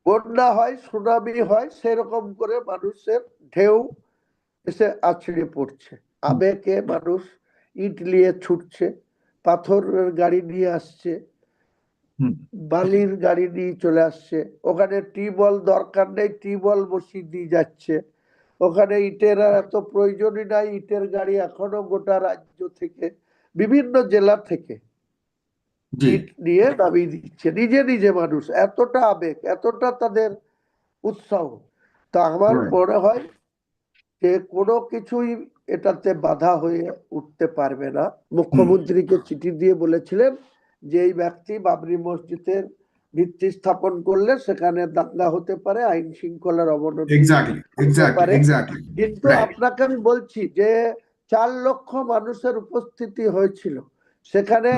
বন্যা হয়, সুনামি হয়, সেরকম করে মানুষের ঢেউ এসে আছড়ে পড়ছে। আবেগে মানুষ ইট নিয়ে ছুটছে, পাথরের গাড়ি নিয়ে আসছে, বালির গাড়ি নিয়ে চলে আসছে। ওখানে টিউবওয়েল দরকার নেই, টিউবওয়েল বসিয়ে দিয়ে যাচ্ছে। ওখানে ইটের আর এত প্রয়োজনই নাই, ইটের গাড়ি এখনো গোটা রাজ্য থেকে, বিভিন্ন জেলা থেকে ইট নিয়ে নামিয়ে দিচ্ছে নিজে নিজে। মানুষ এতটা আবেগ, এতটা তাদের উৎসাহ। তা আমার মনে হয় যে কোনো কিছুই এটাতে বাধা হয়ে উঠতে পারবে না। মুখ্যমন্ত্রীকে চিঠি দিয়ে বলেছিলেন যে এই ব্যক্তি বাবরি মসজিদের ভিত্তি স্থাপন করলে সেখানে দাঙ্গা হতে পারে, আইন শৃঙ্খলার অবনতি হতে পারে। কিন্তু আপনাকে আমি বলছি যে 4 লক্ষ মানুষের উপস্থিতি হয়েছিল, সেখানে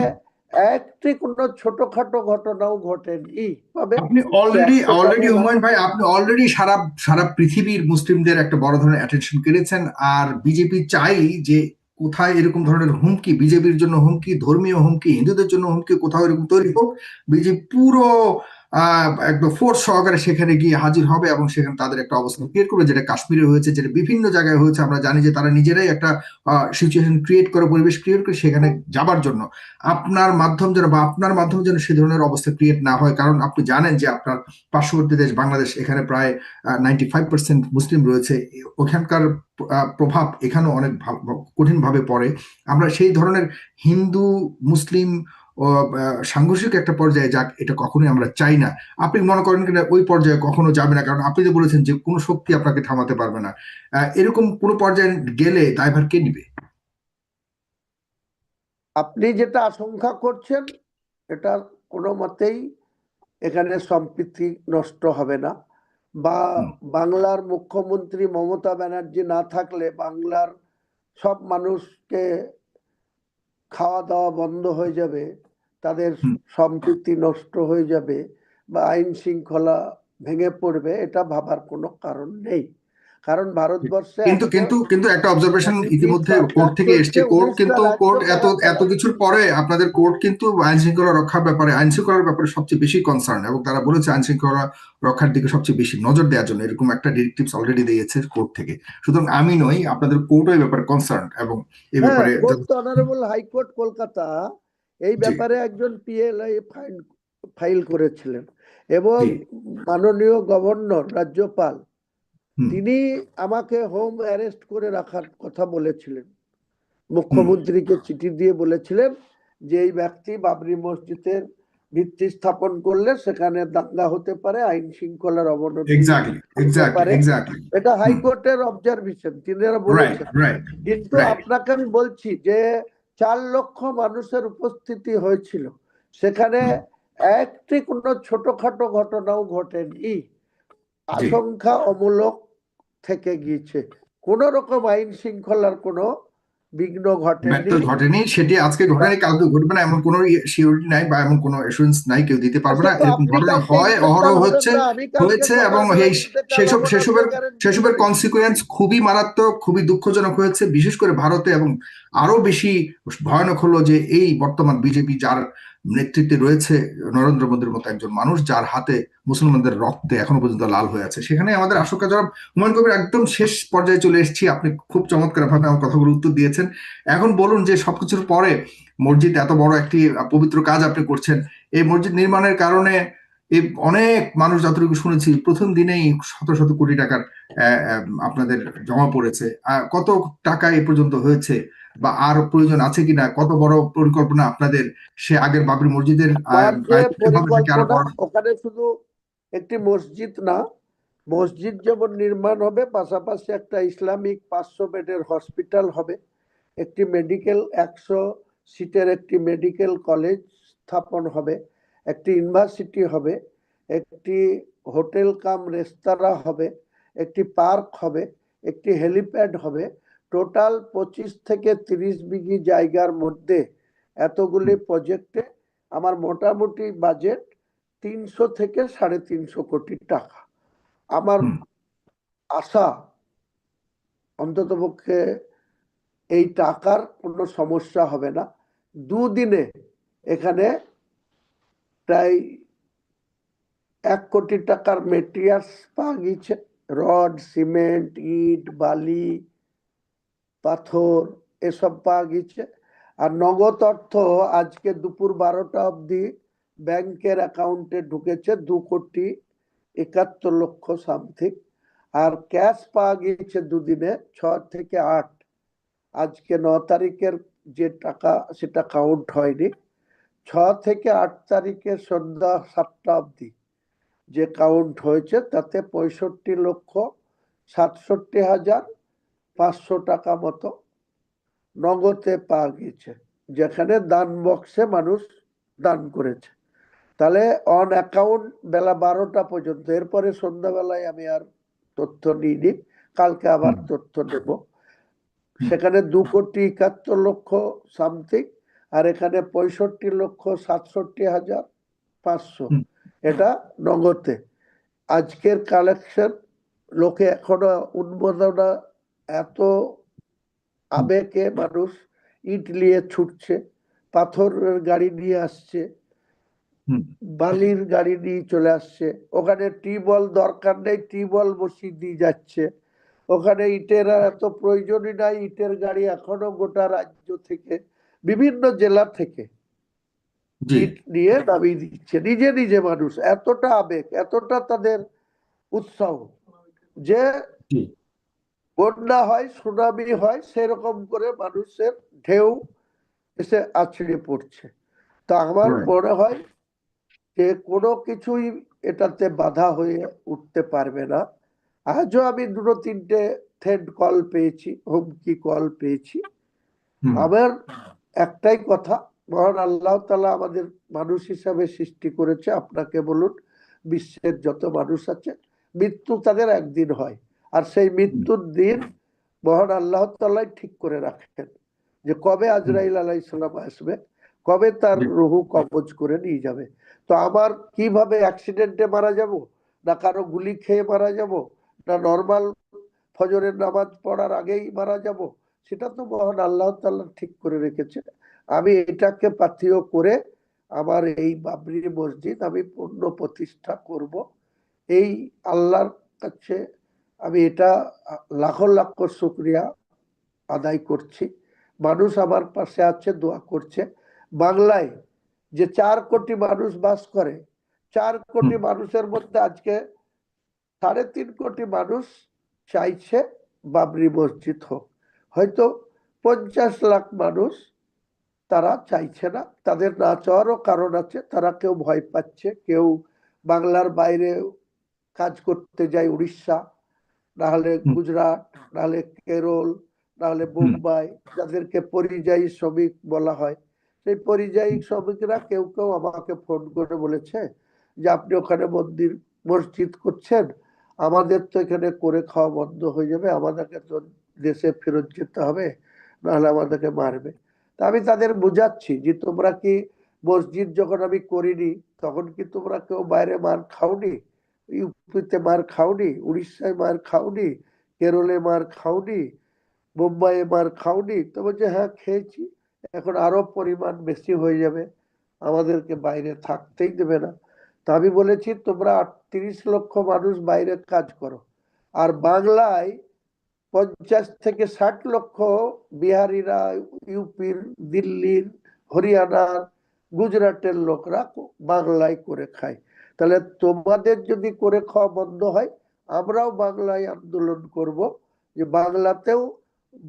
একটি কোনো ছোটখাটো ঘটনাও ঘটেনি। আপনি অলরেডি হুমায়ুন ভাই, আপনি অলরেডি সারা সারা পৃথিবীর মুসলিমদের একটা বড় ধরনের অ্যাটেনশন কেড়েছেন। আর বিজেপি চাই যে কোথায় এরকম ধরনের হুমকি, বিজেপির জন্য হুমকি, ধর্মীয় হুমকি, হিন্দুদের জন্য হুমকি কোথাও এরকম তৈরি হোক, বিজেপি পুরো একদম ফোর্স সহকারে সেখানে গিয়ে হাজির হবে এবং সেখানে তাদের একটা অবস্থান ক্রিয়েট করবে, যেটা কাশ্মীরে হয়েছে, যেটা বিভিন্ন জায়গায় হয়েছে। আমরা জানি যে তারা নিজেরাই একটা সিচুয়েশন ক্রিয়েট করে, পরিবেশ ক্রিয়েট করে সেখানে যাবার জন্য আপনার মাধ্যম যেন বা আপনার মাধ্যমে যেন সে ধরনের অবস্থা ক্রিয়েট না হয়। কারণ আপনি জানেন যে আপনার পার্শ্ববর্তী দেশ বাংলাদেশ, এখানে প্রায় 95% মুসলিম রয়েছে। ওখানকার প্রভাব এখানেও অনেক কঠিনভাবে পড়ে। আমরা সেই ধরনের হিন্দু মুসলিম সাংঘর্ষিক একটা পর্যায়ে যাক, এটা কখনোই আমরা চাই না। আপনি মনে করেন কিনা ওই পর্যায়ে কখনো যাবে না, কারণ আপনি যে বলেছেন যে কোনো শক্তি আপনাকে থামাতে পারবে না। এরকম কোনো পর্যায়ে গেলে দায়ভার কে নিবে? আপনি যেটা আশঙ্কা করছেন এটা কোনো মতেই এখানে সম্প্রীতি নষ্ট হবে না। বা বাংলার মুখ্যমন্ত্রী মমতা ব্যানার্জি না থাকলে বাংলার সব মানুষকে খাওয়া দাওয়া বন্ধ হয়ে যাবে, তাদের সম্প্রীতি নষ্ট হয়ে যাবে বা আইন শৃঙ্খলা ভেঙে পড়বে, এটা ভাবার কোনো কারণ নেই। কারণ ভারতবর্ষে কিন্তু কিন্তু কিন্তু একটা অবজারভেশন ইতিমধ্যে কোর্ট থেকে এসছে। কোর্ট কিন্তু কোর্ট এত কিছুর পরে আপনাদের কোর্ট কিন্তু আইন শৃঙ্খলা রক্ষার ব্যাপারে, আইন শৃঙ্খলার ব্যাপারে সবচেয়ে বেশি কনসার্ন, এবং তারা বলেছে আইন শৃঙ্খলা রক্ষার দিকে সবচেয়ে বেশি নজর দেওয়ার জন্য এরকম একটা ডিরেক্টিভস অলরেডি দিয়েছে কোর্ট থেকে। সুতরাং আমি নই, আপনাদের কোর্টও এই ব্যাপারে কনসার্ন এবং এই ব্যাপারে অনারেবল হাইকোর্ট কলকাতা এই ব্যাপারে একজন পিএলআই ফাইল করেছিলেন এবং মাননীয় গভর্নর রাজ্যপাল তিনি আমাকে হোম অ্যারেস্ট করে রাখার কথা বলেছিলেন। মুখ্যমন্ত্রীকে চিঠি দিয়ে বলেছিলেন যে এই ব্যক্তি বাবরি মসজিদের ভিত্তি স্থাপন করলে সেখানে দাঙ্গা হতে পারে, আইন শৃঙ্খলার অবনতি হতে পারে। এটা হাইকোর্টের অবজারভেশন, তিনারা বলেছেন। কিন্তু আপনাকে আমি বলছি যে 4 লক্ষ মানুষের উপস্থিতি হয়েছিল, সেখানে একটি কোনো ছোটখাটো ঘটনাও ঘটেনি। আশঙ্কা অমূলক থেকে গিয়েছে, কোন রকম আইন শৃঙ্খলার কোনো বিঘ্ন ঘটেনি। সেটি আজকে ঘটেনি, কালকে ঘটবে না এমন কোনো সিউরিটি নাই বা এমন কোনো অ্যাসুরেন্স নাই, কেউ দিতে পারবে না। এরকম ঘটনা হয়, অহরহ হয়েছে এবং সেসবের কনসিকুয়েন্স খুবই মারাত্মক, খুবই দুঃখজনক হয়েছে, বিশেষ করে ভারতে। এবং আরো বেশি ভয়ানক হলো যে এই বর্তমান বিজেপি যার নেতৃত্বে রয়েছে নরেন্দ্র মোদীর মতো একজন মানুষ, যার হাতে মুসলমানদের রক্তে এখনো পর্যন্ত লাল হয়ে আছে, সেখানে আমাদের আশঙ্কা জনাব হুমায়ুন কবির একদম শেষ পর্যায়ে চলে এসেছি। আপনি খুব চমৎকার ভাবে আমার কথাগুলো উত্তর দিয়েছেন। এখন বলুন যে সবকিছুর পরে মসজিদ এত বড় একটি পবিত্র কাজ আপনি করছেন, এই মসজিদ নির্মাণের কারণে এই অনেক মানুষ, যতটুকু শুনেছি প্রথম দিনেই শত শত কোটি টাকার আপনাদের জমা পড়েছে। কত টাকা এ পর্যন্ত হয়েছে বা আর প্রয়োজন আছে কিনা, কত বড় পরিকল্পনা আপনাদের সে আগের বাবরি মসজিদের ওখানে শুধু একটি মসজিদ না, মসজিদ যেমন নির্মাণ হবে পাশাপাশি একটা ইসলামিক 500 বেডের হসপিটাল হবে, একটি মেডিকেল 100 সিটের একটি মেডিকেল কলেজ স্থাপন হবে, একটি ইউনিভার্সিটি হবে, একটি হোটেল কাম রেস্তোরাঁ হবে, একটি পার্ক হবে, একটি হেলিপ্যাড হবে। টোটাল 25 থেকে 30 বিঘি জায়গার মধ্যে এতগুলি প্রজেক্টে আমার মোটামুটি বাজেট 300 থেকে 350 কোটি টাকা। আমার আশা অন্ততপক্ষে এই টাকার কোনো সমস্যা হবে না। দুদিনে এখানে প্রায় 1 কোটি টাকার মেটেরিয়ালস পাওয়া গেছে, রড, সিমেন্ট, ইট, বালি, পাথর এসব পাওয়া গেছে। আর নগদ অর্থ আজকে দুপুর 12টা অবধি ব্যাংকের অ্যাকাউন্টে ঢুকেছে 2,71,00,000 সামথিং। আর ক্যাশ পাওয়া গিয়েছে দুদিনে 6 থেকে 8। আজকে 9 তারিখের যে টাকা সেটা কাউন্ট হয়নি। 6 থেকে 8 তারিখে সন্ধ্যা 7টা অবধি যে কাউন্ট হয়েছে তাতে 65,67,500 টাকা মতো নগদে পাওয়া গিয়েছে, যেখানে দান বক্সে মানুষ দান করেছে। তাহলে অন অ্যাকাউন্ট বেলা 12টা পর্যন্ত। এরপরে সন্ধ্যাবেলায় আমি আর তথ্য নিইনি, কালকে আবার তথ্য নেব। সেখানে 2,71,00,000 সামথিং, আর এখানে 65,67,500 এটা নগদে। আজকের কালেকশন লোকে এখনো উন্মাদনা, এত আবেগে মানুষ ইট নিয়ে ছুটছে, পাথরের গাড়ি নিয়ে আসছে, বালির গাড়ি নিয়ে চলে আসছে। ওখানে টিউবওয়েল দরকার নেই, টিউবওয়েল বসিয়ে দিয়ে যাচ্ছে। ওখানে ইটের আর এত প্রয়োজনই নাই, ইটের গাড়ি এখনো গোটা রাজ্য থেকে, বিভিন্ন জেলা থেকে ইট নিয়ে নামিয়ে দিচ্ছে নিজে নিজে। মানুষ এতটা আবেগ, এতটা তাদের উৎসাহ যে বন্যা হয়, সুনামি হয়, সেরকম করে মানুষের ঢেউ এসে আছড়ে পড়ছে। তো আমার মনে হয় যে কোনো কিছুই এটাতে বাধা হয়ে উঠতে পারবে না। আজও আমি 2-3টে থ্রেড কল পেয়েছি, হুমকি কল পেয়েছি। আমার একটাই কথা, মহান আল্লাহ তাআলা আমাদের মানুষ হিসাবে সৃষ্টি করেছে। আপনাকে বলুন, বিশ্বের যত মানুষ আছে, মৃত্যু তাদের একদিন হয়। আর সেই মৃত্যুর দিন মহান আল্লাহ তাআলাই ঠিক করে রাখেন যে কবে আজরাইল আলাইহিস সালাম আসবে, কবে তার রুহু কবজ করে নিয়ে যাবে। তো আমার কিভাবে অ্যাক্সিডেন্টে মারা যাব, না কারো গুলি খেয়ে মারা যাব, না নর্মাল ফজরের নামাজ পড়ার আগেই মারা যাব, সেটা তো মহান আল্লাহ তাআলা ঠিক করে রেখেছে। আমি এটাকে পাথেয় করে আমার এই বাবরি মসজিদ আমি পূর্ণ প্রতিষ্ঠা করব। এই আল্লাহর কাছে আমি এটা লাখো লাখো শুকরিয়া আদায় করছি। মানুষ আমার পাশে আছে, দোয়া করছে। বাংলায় যে 4 কোটি মানুষ বাস করে, 4 কোটি মানুষের মধ্যে আজকে 3.5 কোটি মানুষ চাইছে বাবরি মসজিদ হোক। হয়তো 50 লাখ মানুষ তারা চাইছে না, তাদের না চাওয়ারও কারণ আছে। তারা কেউ ভয় পাচ্ছে, কেউ বাংলার বাইরে কাজ করতে যায়, উড়িষ্যা, নাহলে গুজরাট, নাহলে কেরল, নাহলে মুম্বাই, যাদেরকে পরিযায়ী শ্রমিক বলা হয়। সেই পরিযায়ী শ্রমিকরা কেউ কেউ আমাকে ফোন করে বলেছে যে আপনি ওখানে মন্দির মসজিদ করছেন, আমাদের তো এখানে করে খাওয়া বন্ধ হয়ে যাবে, আমাদেরকে তো দেশে ফেরত যেতে হবে, নাহলে আমাদেরকে মারবে। তা আমি তাদের বুঝাচ্ছি যে তোমরা কি মসজিদ যখন আমি করিনি তখন কি তোমরা কেউ বাইরে মার খাওনি? ইউপিতে মার খাওনি, উড়িষ্যায় মার খাওনি, কেরলে মার খাওনি, মুম্বাইয়ে মার খাওনি? তো বলছে হ্যাঁ খেয়েছি, এখন আরো পরিমাণ বেশি হয়ে যাবে, আমাদেরকে বাইরে থাকতেই দেবে না। তা আমি বলেছি তোমরা 30 লক্ষ মানুষ বাইরে কাজ করো, আর বাংলায় 50 থেকে 60 লক্ষ বিহারিরা, ইউপির, দিল্লির, হরিয়ানার, গুজরাটের লোকরা বাংলায় করে খায়। তাহলে তোমাদের যদি করে খাওয়া বন্ধ হয়, আমরাও বাংলায় আন্দোলন করব যে বাংলাতেও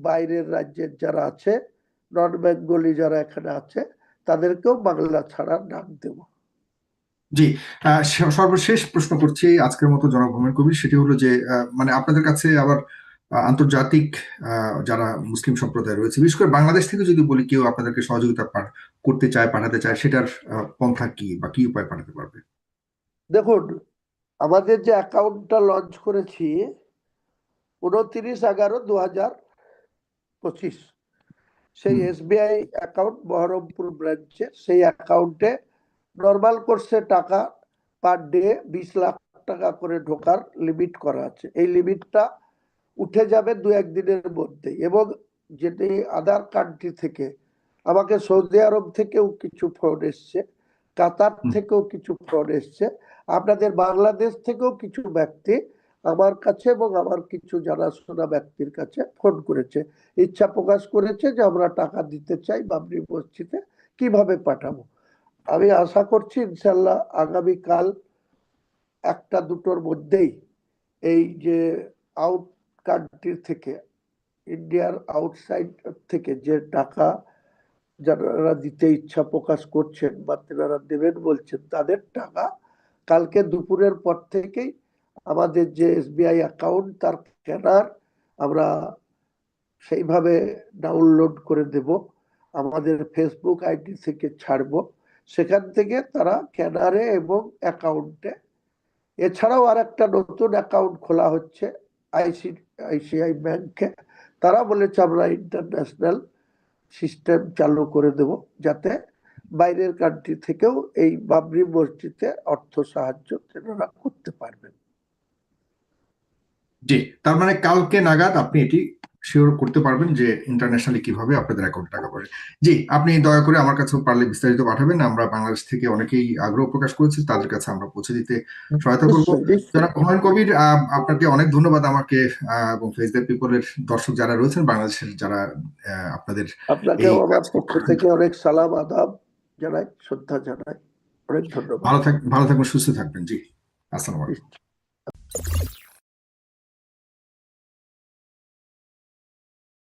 বাইরের রাজ্যের যারা আছে, নন বেঙ্গলি যারা এখানে আছে, তাদেরকেও বাংলা ছাড়ার ডাক দেব। জি। সর্বশেষ প্রশ্ন করছি আজকের মতো জনাব হুমায়ুন কবির, সেটি হলো যে মানে আপনাদের কাছে আবার আন্তর্জাতিক যারা মুসলিম সম্প্রদায় রয়েছে, বিশেষ করে বাংলাদেশ থেকে যদি বলি কেউ আপনাদেরকে সহযোগিতা করতে চায়, পাঠাতে চায়, সেটার পন্থা কি বা কি উপায় পাঠাতে পারবে? দেখুন, আমাদের যে অ্যাকাউন্টটা লঞ্চ করেছি 29/11/2025, সেই এসবিআই অ্যাকাউন্ট বহরমপুর ব্রাঞ্চে, সেই অ্যাকাউন্টে নর্মাল কোর্সে টাকা পার ডে 20 লাখ টাকা করে ঢোকার লিমিট করা আছে। এই লিমিটটা উঠে যাবে 2-1 দিনের মধ্যে। এবং যেটি আদার কান্ট্রি থেকে, আমাকে সৌদি আরব থেকেও কিছু ফোন এসছে, কাতার থেকেও কিছু ফোন এসছে, আপনাদের বাংলাদেশ থেকেও কিছু ব্যক্তি আমার কাছে এবং আমার কিছু জানাশোনা ব্যক্তির কাছে ফোন করেছে, ইচ্ছা প্রকাশ করেছে যে আমরা টাকা দিতে চাই বাবরি মসজিদে, কিভাবে পাঠাবো। আমি আশা করছি ইনশাল্লাহ আগামীকাল 1-2টোর মধ্যেই এই যে আউট কান্ট্রি থেকে, ইন্ডিয়ার আউটসাইড থেকে যে টাকা যারা দিতে ইচ্ছা প্রকাশ করছেন বা তেনারা দেবেন বলছেন, তাদের টাকা কালকে দুপুরের পর থেকেই আমাদের যে এসবিআই অ্যাকাউন্ট তার স্ক্যানার আমরা সেইভাবে ডাউনলোড করে দেব, আমাদের ফেসবুক আইডি থেকে ছাড়বো, সেখান থেকে তারা স্ক্যানারে এবং অ্যাকাউন্টে, এছাড়াও আর একটা নতুন অ্যাকাউন্ট খোলা হচ্ছে আইসিআইসিআই ব্যাংকে, তারা বলেছে আমরা ইন্টারন্যাশনাল সিস্টেম চালু করে দেব, যাতে বাইরের কান্ট্রি থেকেও এই বাবরি মসজিদে অর্থ সাহায্য তেনারা করতে পারবেন। জি, তার মানে কালকে নাগাদ আপনি এটি শিওর করতে পারবেন যে ইন্টারন্যাশনালি কিভাবে আপনাদের অ্যাকাউন্টে টাকা পড়ে। জি, আপনি দয়া করে আমার কাছে পারলে বিস্তারিত পাঠাবেন, আমরা বাংলাদেশ থেকে অনেকেই আগ্রহ প্রকাশ করেছি, তাদের কাছে আমরা পৌঁছে দিতে সহায়তা করবো। জনাব হুমায়ুন কবির, আপনাকে অনেক ধন্যবাদ আমাকে এবং ফেস দ্য পিপলের দর্শক যারা রয়েছেন বাংলাদেশের, যারা আপনাদের আপনাকেও আমার পক্ষ থেকে অনেক সালাম আদাব জানাই, শ্রদ্ধা জানাই, অনেক ধন্যবাদ। ভালো থাকবেন, সুস্থ থাকবেন। জি, আসসালামু আলাইকুম।